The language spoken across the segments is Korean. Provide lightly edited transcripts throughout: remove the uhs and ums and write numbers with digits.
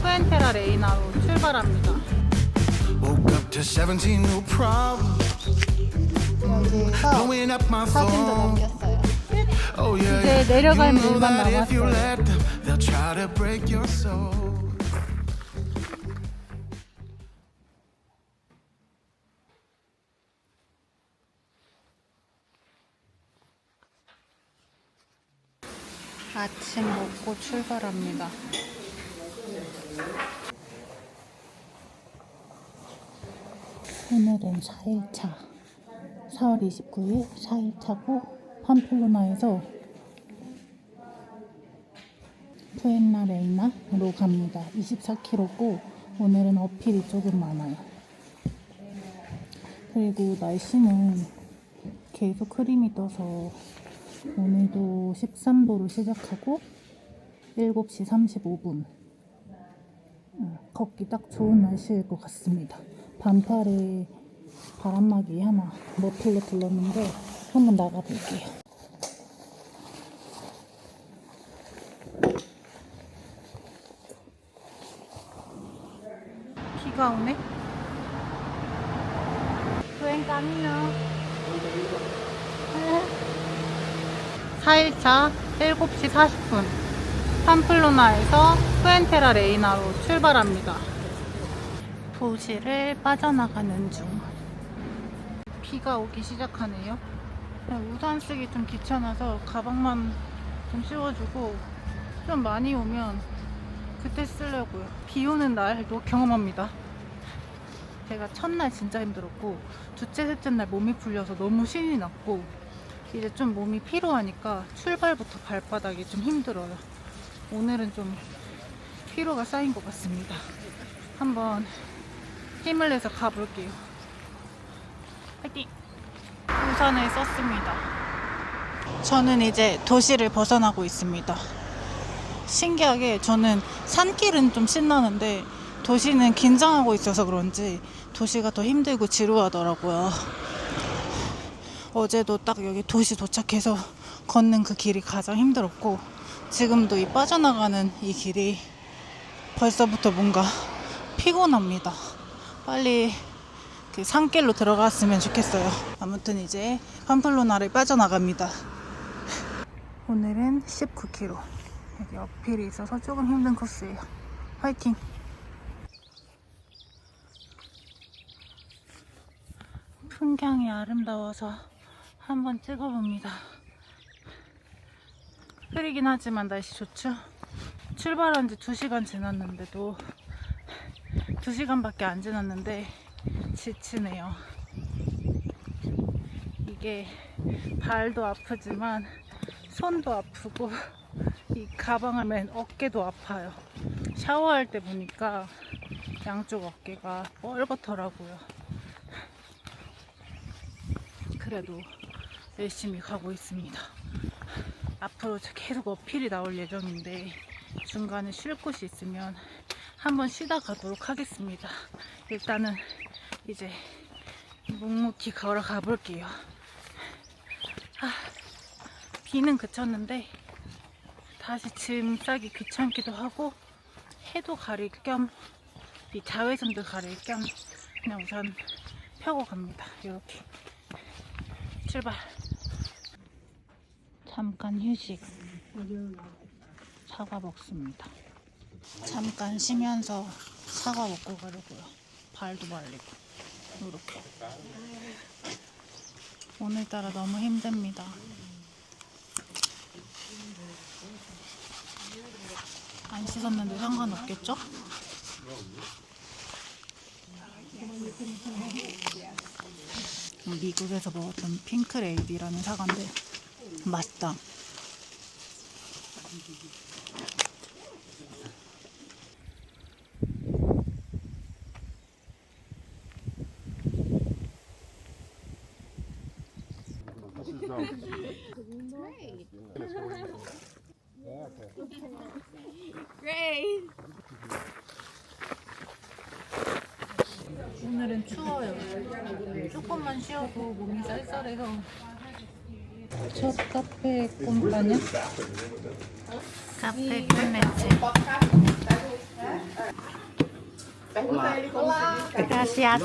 푸엔테라 레이나로 출발합니다. 여기서 사진도 남겼어요. 이제 내려갈 물만 남았어요. 아침 먹고 출발합니다. 오늘은 4일차 4월 29일 4일차고 팜플로나에서 푸엔라레이나로 갑니다. 24km고 오늘은 어필이 조금 많아요. 그리고 날씨는 계속 흐림이 떠서 오늘도 13도로 시작하고 7시 35분 걷기 딱 좋은 날씨일 것 같습니다. 반팔에 바람막이 하나 머플러 둘렀는데 한번 나가볼게요. 비가 오네. Buen camino. 4일차 7시 40분 팜플로나에서 푸엔테라 레이나로 출발합니다. 도시를 빠져나가는 중. 비가 오기 시작하네요. 우산 쓰기 좀 귀찮아서 가방만 좀 씌워주고 좀 많이 오면 그때 쓰려고요. 비 오는 날도 경험합니다. 제가 첫날 진짜 힘들었고 둘째, 셋째 날 몸이 풀려서 너무 신이 났고 이제 좀 몸이 피로하니까 출발부터 발바닥이 좀 힘들어요. 오늘은 좀 피로가 쌓인 것 같습니다. 한번 힘을 내서 가볼게요. 화이팅! 우산을 썼습니다. 저는 이제 도시를 벗어나고 있습니다. 신기하게 저는 산길은 좀 신나는데 도시는 긴장하고 있어서 그런지 도시가 더 힘들고 지루하더라고요. 어제도 딱 여기 도시 도착해서 걷는 그 길이 가장 힘들었고 지금도 이 빠져나가는 이 길이 벌써부터 뭔가 피곤합니다. 빨리 그 산길로 들어갔으면 좋겠어요. 아무튼 이제 팜플로나를 빠져나갑니다. 오늘은 19km. 여기 어필이 있어서 조금 힘든 코스예요. 화이팅! 풍경이 아름다워서 한번 찍어봅니다. 흐리긴 하지만 날씨 좋죠? 출발한 지 2시간 지났는데도 2시간밖에 안 지났는데 지치네요. 이게 발도 아프지만 손도 아프고 이 가방을 맨 어깨도 아파요. 샤워할 때 보니까 양쪽 어깨가 뻘겋더라고요. 그래도 열심히 가고 있습니다. 앞으로 계속 어필이 나올 예정인데 중간에 쉴 곳이 있으면 한번 쉬다 가도록 하겠습니다. 일단은 이제 묵묵히 걸어가 볼게요. 비는 그쳤는데 다시 짐 싸기 귀찮기도 하고 해도 가릴 겸 이 자외선도 가릴 겸 그냥 우선 펴고 갑니다. 이렇게 출발. 잠깐 휴식. 사과 먹습니다. 잠깐 쉬면서 사과 먹고 가려고요. 발도 말리고 이렇게. 오늘따라 너무 힘듭니다. 안 씻었는데 상관없겠죠? 미국에서 먹었던 핑크레이디라는 사과인데 맛있다. Great. 오늘은 추워요. 조금만 쉬어도 몸이 쌀쌀해서. 첫 카페 꼼파냐? 카페 끝냈지. Gracias.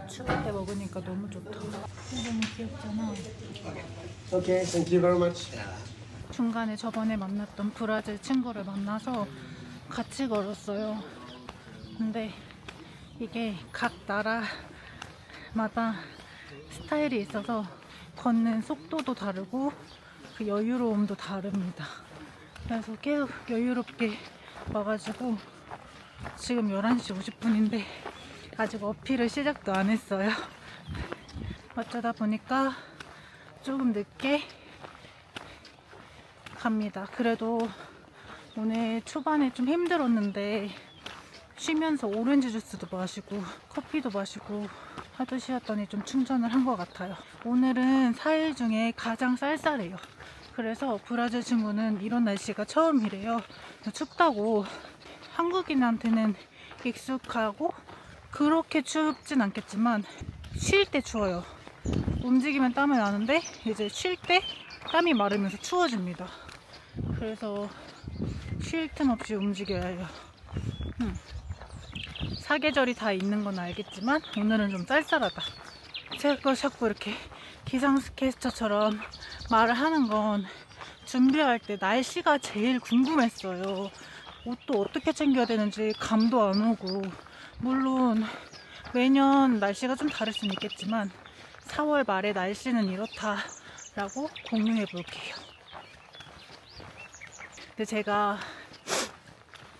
추울 때 먹으니까 너무 좋다. 너무 귀엽잖아. Okay, thank you very much. 중간에 저번에 만났던 브라질 친구를 만나서 같이 걸었어요. 근데 이게 각 나라마다 스타일이 있어서 걷는 속도도 다르고 그 여유로움도 다릅니다. 그래서 계속 여유롭게 와가지고 지금 11시 50분인데 아직 어필을 시작도 안 했어요. 어쩌다 보니까 조금 늦게 갑니다. 그래도 오늘 초반에 좀 힘들었는데 쉬면서 오렌지 주스도 마시고 커피도 마시고 하도 쉬었더니 좀 충전을 한 것 같아요. 오늘은 4일 중에 가장 쌀쌀해요. 그래서 브라질 친구는 이런 날씨가 처음이래요. 춥다고. 한국인한테는 익숙하고 그렇게 춥진 않겠지만 쉴 때 추워요. 움직이면 땀이 나는데 이제 쉴 때 땀이 마르면서 추워집니다. 그래서 쉴 틈 없이 움직여야 해요. 사계절이 다 있는 건 알겠지만 오늘은 좀 쌀쌀하다. 제가 자꾸 이렇게 기상캐스터처럼 말을 하는 건 준비할 때 날씨가 제일 궁금했어요. 옷도 어떻게 챙겨야 되는지 감도 안 오고, 물론 매년 날씨가 좀 다를 수는 있겠지만 4월 말에 날씨는 이렇다라고 공유해 볼게요. 근데 제가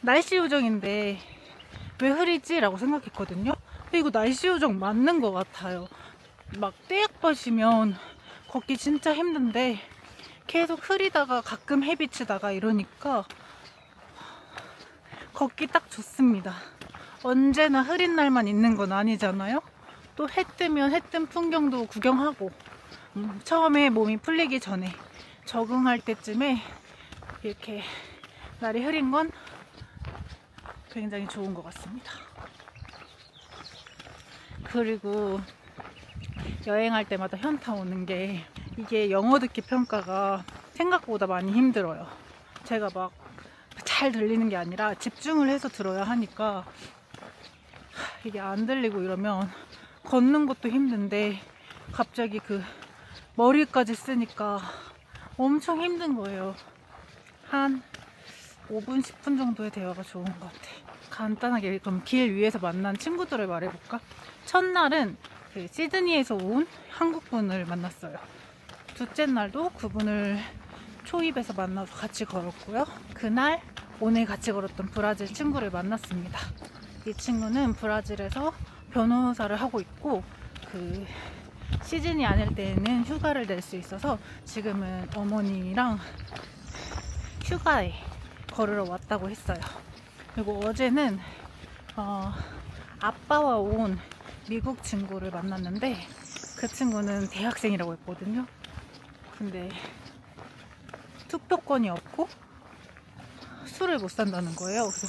날씨 요정인데 왜 흐리지? 라고 생각했거든요. 근데 이거 날씨 요정 맞는 것 같아요. 막 떼약볕이면 걷기 진짜 힘든데 계속 흐리다가 가끔 해비치다가 이러니까 걷기 딱 좋습니다. 언제나 흐린 날만 있는 건 아니잖아요. 또 해 뜨면 해 뜬 풍경도 구경하고, 처음에 몸이 풀리기 전에 적응할 때쯤에 이렇게 날이 흐린 건 굉장히 좋은 것 같습니다. 그리고 여행할 때마다 현타 오는 게 이게 영어 듣기 평가가 생각보다 많이 힘들어요. 제가 막 잘 들리는 게 아니라 집중을 해서 들어야 하니까 이게 안 들리고 이러면 걷는 것도 힘든데 갑자기 그 머리까지 쓰니까 엄청 힘든 거예요. 한 5분, 10분 정도의 대화가 좋은 것 같아. 간단하게 그럼 길 위에서 만난 친구들을 말해볼까? 첫날은 그 시드니에서 온 한국분을 만났어요. 둘째 날도 그분을 초입에서 만나서 같이 걸었고요. 그날 오늘 같이 걸었던 브라질 친구를 만났습니다. 이 친구는 브라질에서 변호사를 하고 있고 그 시즌이 아닐 때에는 휴가를 낼 수 있어서 지금은 어머니랑 휴가에 걸으러 왔다고 했어요. 그리고 어제는 아빠와 온 미국 친구를 만났는데 그 친구는 대학생이라고 했거든요. 근데 투표권이 없고 술을 못 산다는 거예요. 그래서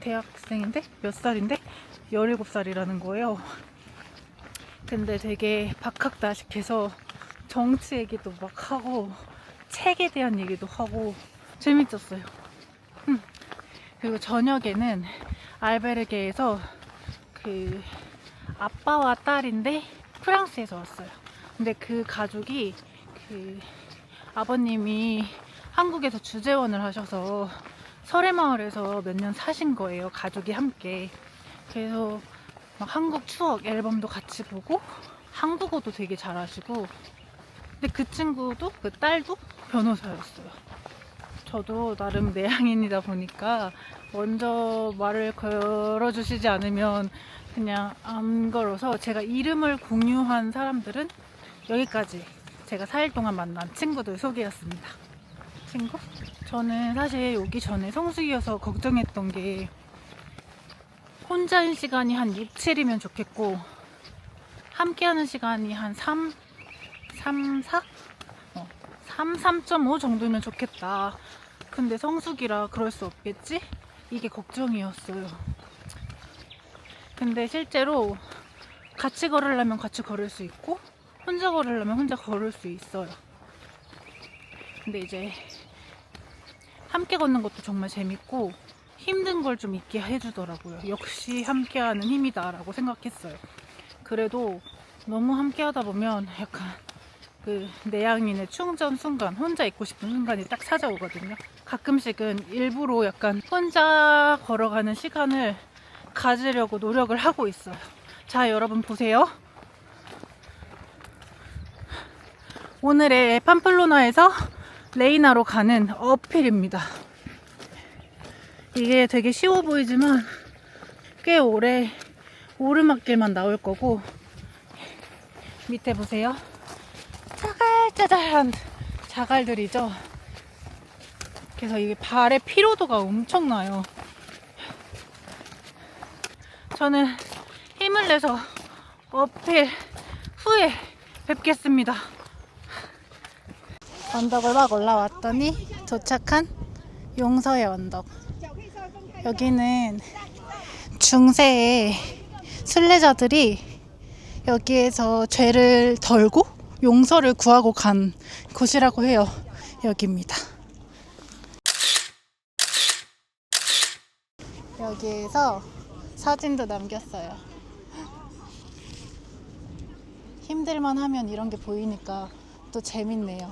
대학생인데 몇 살인데 17살이라는 거예요. 근데 되게 박학다식해서 정치 얘기도 막 하고 책에 대한 얘기도 하고 재밌었어요. 그리고 저녁에는 알베르게에서 그 아빠와 딸인데 프랑스에서 왔어요. 근데 그 가족이 그 아버님이 한국에서 주재원을 하셔서 설해마을에서 몇 년 사신 거예요. 가족이 함께. 그래서 막 한국 추억 앨범도 같이 보고 한국어도 되게 잘하시고, 근데 그 친구도 그 딸도 변호사였어요. 저도 나름 내향인이다 보니까 먼저 말을 걸어주시지 않으면 그냥 안 걸어서 제가 이름을 공유한 사람들은 여기까지 제가 4일 동안 만난 친구들 소개였습니다. 친구? 저는 사실 오기 전에 성수기여서 걱정했던 게 혼자인 시간이 한 6, 7이면 좋겠고 함께하는 시간이 한 3, 4? 3, 3.5 정도면 좋겠다. 근데 성수기라 그럴 수 없겠지? 이게 걱정이었어요. 근데 실제로 같이 걸으려면 같이 걸을 수 있고 혼자 걸으려면 혼자 걸을 수 있어요. 근데 이제 함께 걷는 것도 정말 재밌고 힘든 걸 좀 있게 해주더라고요. 역시 함께하는 힘이다라고 생각했어요. 그래도 너무 함께하다 보면 약간 그 내향인의 충전 순간, 혼자 있고 싶은 순간이 딱 찾아오거든요. 가끔씩은 일부러 약간 혼자 걸어가는 시간을 가지려고 노력을 하고 있어요. 자, 여러분 보세요. 오늘의 팜플로나에서 레이나로 가는 어필입니다. 이게 되게 쉬워 보이지만 꽤 오래 오르막길만 나올 거고, 밑에 보세요. 짜잘짜잘한 자갈들이죠. 그래서 이게 발의 피로도가 엄청나요. 저는 힘을 내서 어필 후에 뵙겠습니다. 언덕을 막 올라왔더니 도착한 용서의 언덕. 여기는 중세의 순례자들이 여기에서 죄를 덜고 용서를 구하고 간 곳이라고 해요. 여기입니다. 여기에서 사진도 남겼어요. 힘들만 하면 이런 게 보이니까 또 재밌네요.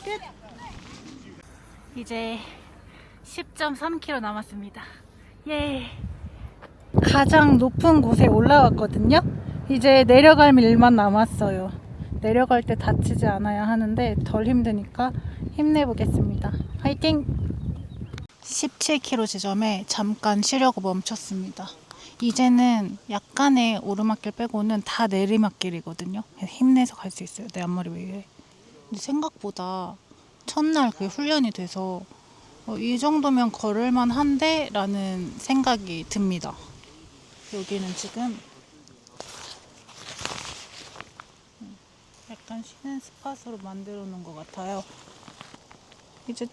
끝! 이제 10.3km 남았습니다. 예! 가장 높은 곳에 올라왔거든요. 이제 내려갈 일만 남았어요. 내려갈 때 다치지 않아야 하는데 덜 힘드니까 힘내보겠습니다. 화이팅! 17km 지점에 잠깐 쉬려고 멈췄습니다. 이제는 약간의 오르막길 빼고는 다 내리막길이거든요. 힘내서 갈 수 있어요. 내 앞머리 왜 이래? 근데 생각보다 첫날 그게 훈련이 돼서 이 정도면 걸을만 한데? 라는 생각이 듭니다. 여기는 지금 약간 쉬는 스팟으로 만들어 놓은 것 같아요. 이제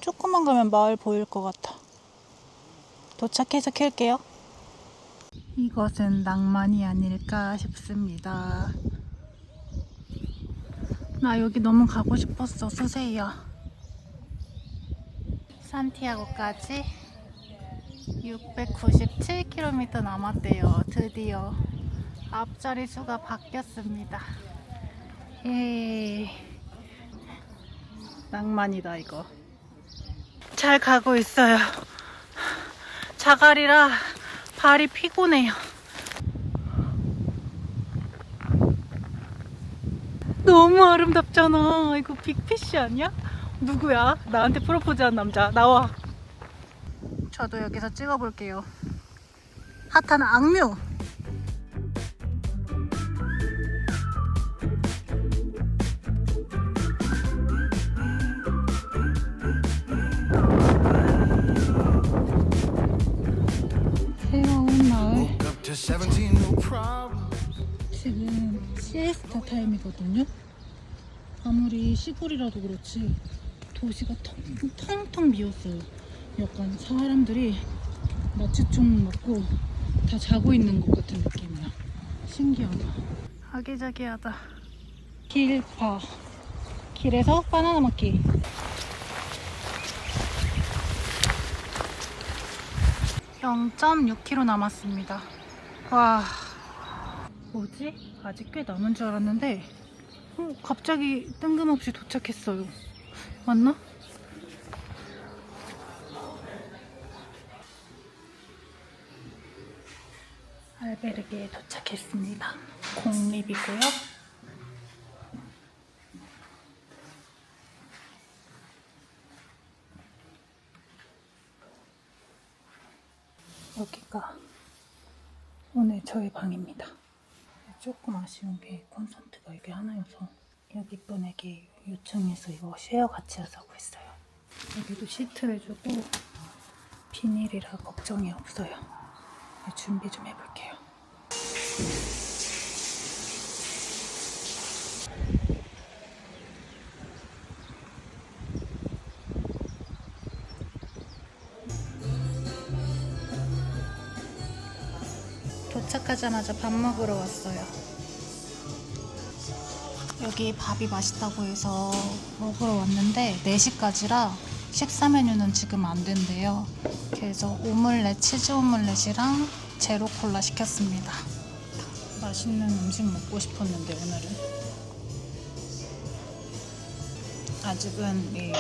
조금만 가면 마을 보일 것 같아. 도착해서 켤게요. 이것은 낭만이 아닐까 싶습니다. 나 여기 너무 가고 싶었어, 수세이야. 산티아고까지 697km 남았대요. 드디어 앞자리 수가 바뀌었습니다. 예, 낭만이다 이거. 잘 가고 있어요. 자갈이라 발이 피곤해요. 너무 아름답잖아. 이거 빅피쉬 아니야? 누구야? 나한테 프로포즈한 남자 나와. 저도 여기서 찍어볼게요. 핫한 악뮤. 새로운 마을. Woke up to 17 new problems. 지금 시에스타 타임이거든요. 아무리 시골이라도 그렇지 도시가 텅텅 비었어요. 약간 사람들이 마취총 맞고 다 자고 있는 것 같은 느낌이야. 신기하다. 아기자기하다. 길 봐. 길에서 바나나 먹기. (0.6km) 남았습니다. 와, 뭐지? 아직 꽤 남은 줄 알았는데 갑자기 뜬금없이 도착했어요. 맞나? 알베르게에 도착했습니다. 공립이고요. 여기가 오늘 저의 방입니다. 조금 아쉬운 게 콘센트가 이게 하나여서 여기 분에게 요청해서 이거 쉐어 같이 하자고 했어요. 여기도 시트 해주고 비닐이라 걱정이 없어요. 준비 좀 해볼게요. 도착하자마자 밥 먹으러 왔어요. 여기 밥이 맛있다고 해서 먹으러 왔는데 4시까지라 식사 메뉴는 지금 안 된대요. 그래서 오믈렛, 치즈 오믈렛이랑 제로 콜라 시켰습니다. 맛있는 음식 먹고 싶었는데 오늘은 아직은 이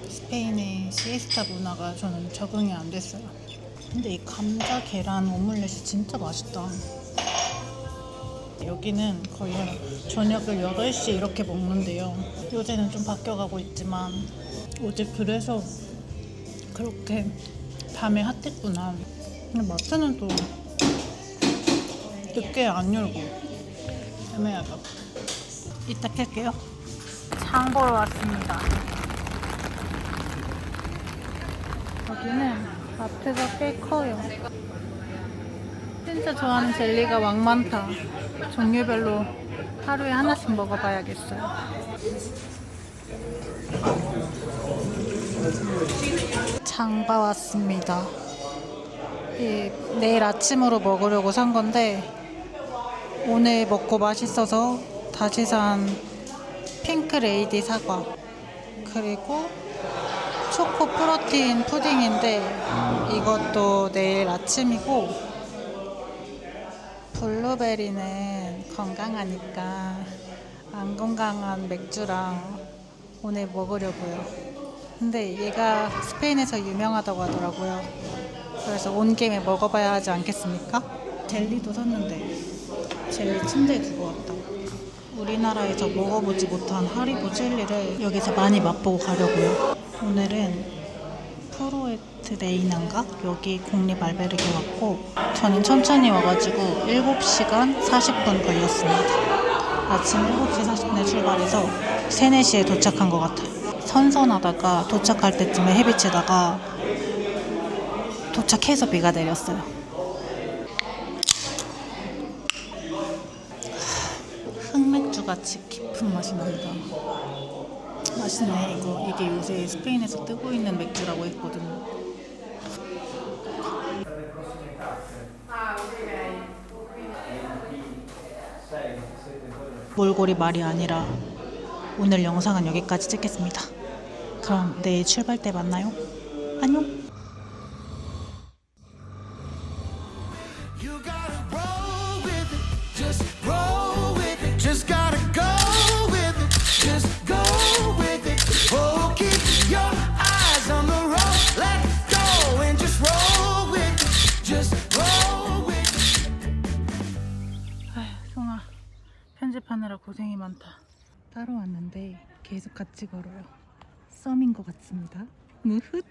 스페인의 시에스타 문화가 저는 적응이 안 됐어요. 근데 이 감자 계란 오믈렛이 진짜 맛있다. 여기는 거의 저녁을 8시 이렇게 먹는데요. 요새는 좀 바뀌어가고 있지만 어제 그래서 그렇게 밤에 핫했구나. 근데 마트는 또 늦게 안 열고 애매하다. 이따 켤게요. 장 보러 왔습니다. 여기는 마트가 꽤 커요. 진짜 좋아하는 젤리가 왕 많다. 종류별로 하루에 하나씩 먹어봐야겠어요. 장 봐왔습니다. 내일 아침으로 먹으려고 산 건데 오늘 먹고 맛있어서 다시 산 핑크 레이디 사과, 그리고 초코 프로틴 푸딩인데 이것도 내일 아침이고, 블루베리는 건강하니까 안 건강한 맥주랑 오늘 먹으려고요. 근데 얘가 스페인에서 유명하다고 하더라고요. 그래서 온 김에 먹어봐야 하지 않겠습니까? 젤리도 샀는데 젤리 침대에 두고 왔다. 우리나라에서 먹어보지 못한 하리보 젤리를 여기서 많이 맛보고 가려고요. 오늘은 프로에트 레이나인가? 여기 공립 알베르게 왔고 저는 천천히 와가지고 7시간 40분 걸렸습니다. 아침 7시 40분에 출발해서 3, 4시에 도착한 것 같아요. 선선하다가 도착할 때쯤에 햇빛에다가 도착해서 비가 내렸어요. 흑맥주같이 깊은 맛이 납니다. 맛있네. 이게 요새 스페인에서 뜨고 있는 맥주라고 했거든요. 몰골이 말이 아니라 오늘 영상은 여기까지 찍겠습니다. 그럼 내일 출발 때 만나요. 안녕. You gotta roll with it, just roll with it. Just gotta go with it, just go with it. Oh, keep your eyes on the road, let go and just roll with it, just roll with it. 아휴, 송아, 편집하느라 고생이 많다. 따로 왔는데 계속 같이 걸어요. 썸인 것 같습니다. 무훗.